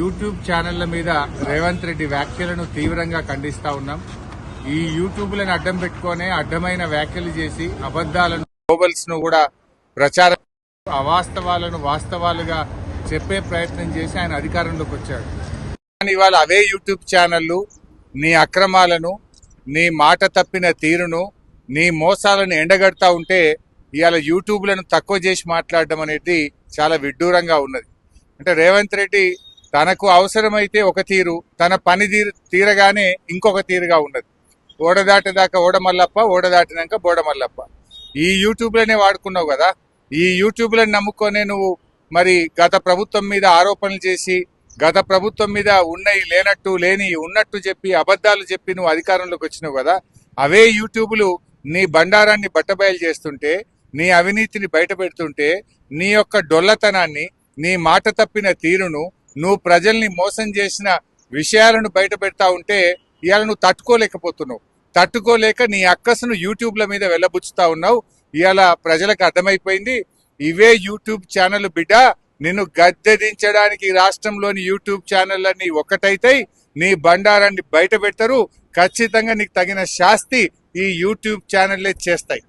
YouTube ఛానళ్ల మీద రేవంత్ రెడ్డి వ్యాఖ్యలను తీవ్రంగా ఖండిస్తా ఉన్నాం. ఈ యూట్యూబ్లను అడ్డం పెట్టుకునే అడ్డమైన వ్యాఖ్యలు చేసి అబద్దాలను గ్లోబల్స్ ను కూడా ప్రచారం అవాస్తవాలను వాస్తవాలుగా చెప్పే ప్రయత్నం చేసి ఆయన అధికారంలోకి వచ్చాడు. కానీ ఇవాళ అవే యూట్యూబ్ ఛానళ్లు నీ అక్రమాలను, నీ మాట తప్పిన తీరును, నీ మోసాలను ఎండగడతా ఉంటే ఇవాళ యూట్యూబ్లను తక్కువ చేసి మాట్లాడడం అనేది చాలా విడ్డూరంగా ఉన్నది. అంటే రేవంత్ రెడ్డి తనకు అవసరమైతే ఒక తీరు, తన పని తీరగానే ఇంకొక తీరుగా ఉన్నది. ఓడదాటేదాకా ఓడమల్లప్ప, ఓడదాటినాక బోడమల్లప్ప. ఈ యూట్యూబ్లనే వాడుకున్నావు కదా. ఈ యూట్యూబ్లను నమ్ముకొనే నువ్వు మరి గత ప్రభుత్వం మీద ఆరోపణలు చేసి, గత ప్రభుత్వం మీద ఉన్నవి లేనట్టు, లేని ఉన్నట్టు చెప్పి, అబద్ధాలు చెప్పి నువ్వు అధికారంలోకి వచ్చినావు కదా. అవే యూట్యూబ్లు నీ బండారాన్ని బట్టబయలు చేస్తుంటే, నీ అవినీతిని బయట పెడుతుంటే, నీ యొక్క డొల్లతనాన్ని, నీ మాట తప్పిన తీరును, నువ్వు ప్రజల్ని మోసం చేసిన విషయాలను బయట పెడతా ఉంటే ఇవాళ నువ్వు తట్టుకోలేకపోతున్నావు. తట్టుకోలేక నీ అక్కసును యూట్యూబ్ల మీద వెళ్ళబుచ్చుతా ఉన్నావు. ఇవాళ ప్రజలకు అర్థమైపోయింది, ఇవే యూట్యూబ్ ఛానల్ బిడ్డ నిన్ను గద్దెదించడానికి రాష్ట్రంలోని యూట్యూబ్ ఛానళ్ళన్నీ ఒకటైతాయి, నీ బండారాన్ని బయట పెడతారు. ఖచ్చితంగా నీకు తగిన శాస్తి ఈ యూట్యూబ్ ఛానళ్లే చేస్తాయి.